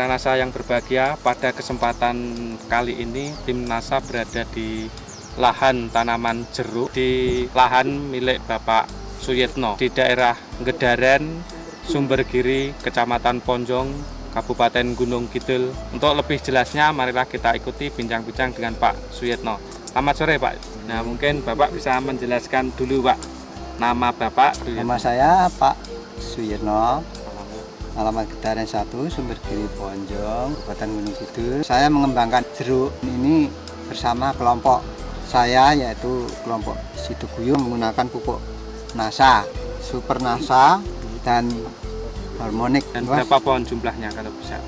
Mitra NASA yang berbahagia, pada kesempatan kali ini tim NASA berada di lahan tanaman jeruk di lahan milik Bapak Suyitno di daerah Ngedaren, Sumbergiri, Kecamatan Ponjong, Kabupaten Gunung Kidul. Untuk lebih jelasnya, marilah kita ikuti bincang-bincang dengan Pak Suyitno. Selamat sore Pak. Nah, mungkin Bapak bisa menjelaskan dulu Pak, nama Bapak Suyitno. Nama saya Pak Suyitno, alamat Ngedaren 1, Sumbergiri Ponjong, Kabupaten Gunung Kidul. Saya mengembangkan jeruk ini bersama kelompok saya, yaitu kelompok Siduguyung, menggunakan pupuk NASA, Super NASA, dan Harmonik. Dan berapa pohon jumlahnya kalau bisa?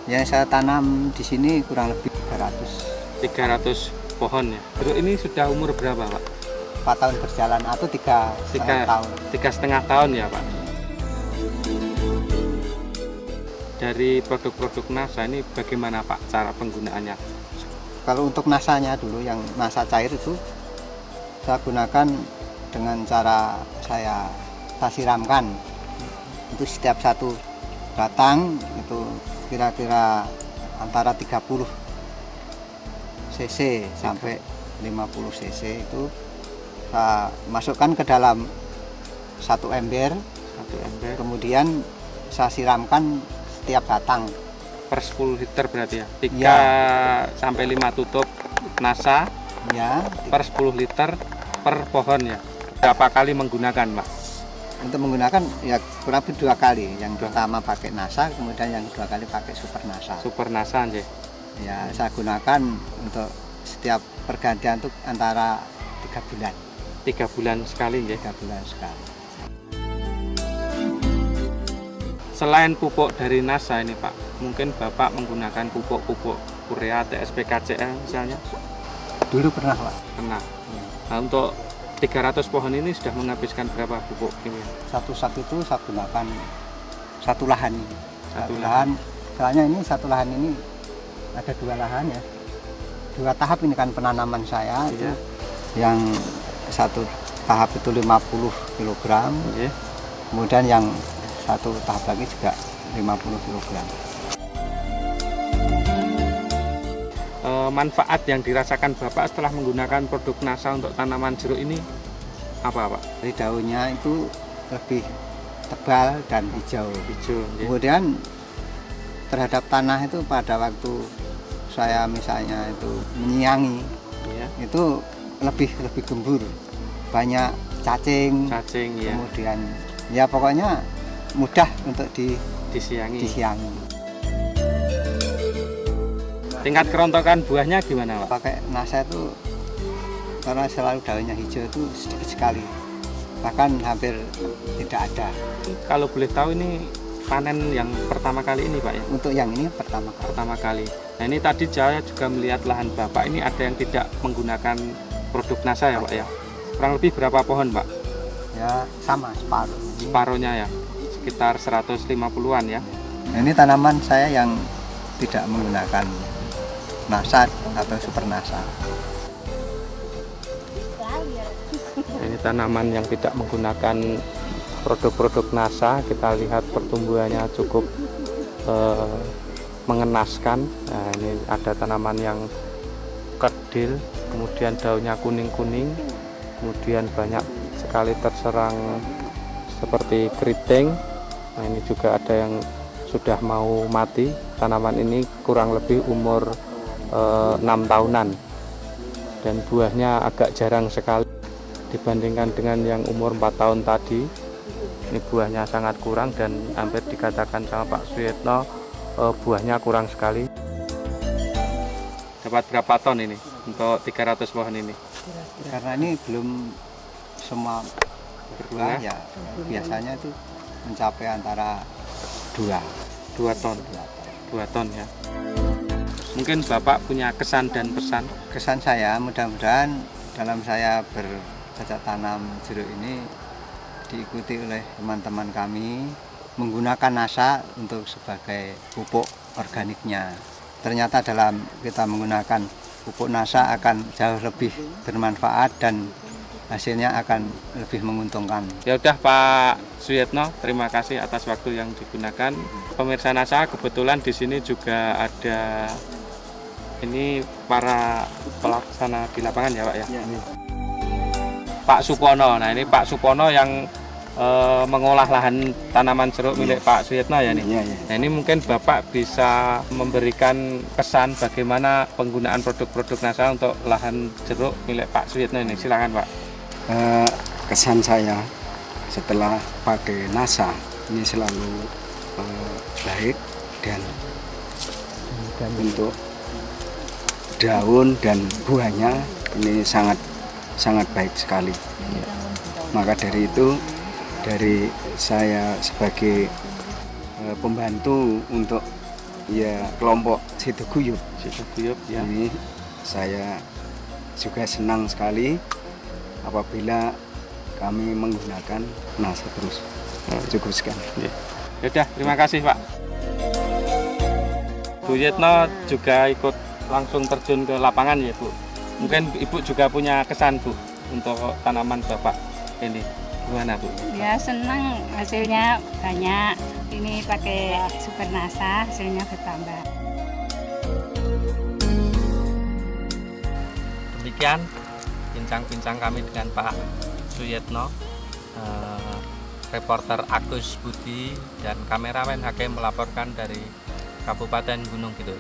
Yang saya tanam di sini kurang lebih 300 pohon ya. Jeruk ini sudah umur berapa Pak? 4 tahun berjalan atau 3,5 tahun. 3,5 tahun ya Pak. Dari produk-produk NASA ini bagaimana Pak cara penggunaannya? Kalau untuk NASA-nya dulu, yang NASA cair itu saya gunakan dengan cara saya siramkan. Itu setiap satu batang itu kira-kira antara 30 cc sampai 50 cc itu saya masukkan ke dalam satu ember. Kemudian saya siramkan setiap batang per 10 liter berarti ya? 3 ya. Sampai 5 tutup NASA Ya, per 10 liter per pohon ya. Berapa kali menggunakan Pak? untuk menggunakan ya kurang lebih 2 kali. Yang pertama pakai NASA, kemudian yang kedua kali pakai Super NASA. Super NASA aja. Ya, saya gunakan untuk setiap pergantian itu antara 3 bulan. 3 bulan sekali ya? 3 bulan sekali. Selain pupuk dari NASA ini Pak, mungkin Bapak menggunakan pupuk-pupuk urea, TSP, KCL misalnya? Dulu pernah Pak. Pernah. Nah, untuk 300 pohon ini sudah menghabiskan berapa pupuk kimia? Satu sak itu saya gunakan satu lahan ini. Satu lahan. Soalnya ini satu lahan ini ada 2 lahan ya. 2 tahap ini kan penanaman saya. Iya. Itu yang satu tahap itu 50 kg. Iya. Kemudian yang satu tahap lagi juga 50 kg. Manfaat yang dirasakan Bapak setelah menggunakan produk NASA untuk tanaman jeruk ini apa Pak? Jadi daunnya itu lebih tebal dan hijau. Hijau. Ya. Kemudian terhadap tanah itu pada waktu saya misalnya itu menyiangi, Ya. itu lebih gembur, banyak cacing, Ya. kemudian ya pokoknya mudah untuk Disiangi. Tingkat kerontokan buahnya gimana Pak? Pakai NASA itu karena selalu daunnya hijau itu sedikit sekali, bahkan hampir tidak ada. Kalau boleh tahu ini panen yang pertama kali ini Pak ya? Untuk yang ini pertama kali. Nah ini tadi saya juga melihat lahan Bapak ini ada yang tidak menggunakan produk NASA ya Pak ya? Kurang lebih berapa pohon Pak? Ya sama separuh. Separuhnya ya? Sekitar 150-an ya? Nah, ini tanaman saya yang tidak menggunakan NASA atau Super NASA. Ini tanaman yang tidak menggunakan produk-produk NASA. Kita lihat pertumbuhannya cukup mengenaskan. Nah, ini ada tanaman yang kerdil, kemudian daunnya kuning-kuning, kemudian banyak sekali terserang seperti keriting. Nah, ini juga ada yang sudah mau mati. Tanaman ini kurang lebih umur 6 tahunan dan buahnya agak jarang sekali dibandingkan dengan yang umur 4 tahun tadi. Ini buahnya sangat kurang dan hampir dikatakan sama Pak Suyitno buahnya kurang sekali. Dapat berapa ton ini untuk 300 pohon ini? Karena ini belum semua berbuah ya, biasanya itu mencapai antara 2 ton. 2 ton ya. Mungkin Bapak punya kesan dan pesan? Kesan saya mudah-mudahan dalam saya bercocok tanam jeruk ini diikuti oleh teman-teman kami menggunakan NASA untuk sebagai pupuk organiknya. Ternyata dalam kita menggunakan pupuk NASA akan jauh lebih bermanfaat dan hasilnya akan lebih menguntungkan. Ya udah Pak Suyetno, terima kasih atas waktu yang digunakan. Pemirsa NASA, kebetulan di sini juga ada ini para pelaksana di lapangan ya Pak ya. Pak Supono. Nah ini Pak Supono yang mengolah lahan tanaman jeruk milik Pak Suyetno ya nih. Nah ini mungkin Bapak bisa memberikan kesan bagaimana penggunaan produk-produk NASA untuk lahan jeruk milik Pak Suyetno ini. Silakan Pak. Kesan saya setelah pakai NASA ini selalu baik dan untuk daun dan buahnya ini sangat baik sekali. Maka dari itu, dari saya sebagai pembantu untuk kelompok Situguyup ya. Ini saya juga senang sekali apabila kami menggunakan NASA terus. Cukup sekian. Yaudah, terima kasih Pak. Bu Yetno juga ikut langsung terjun ke lapangan ya Bu. Mungkin Ibu juga punya kesan Bu untuk tanaman Bapak ini. Gimana Bu? Ya senang, hasilnya banyak. Ini pakai Super NASA, hasilnya bertambah. Demikian bincang-bincang kami dengan Pak Suyetno, reporter Agus Budi dan kameramen Hakim melaporkan dari Kabupaten Gunung Kidul.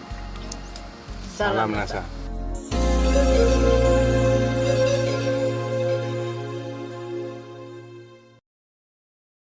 Salam NASA.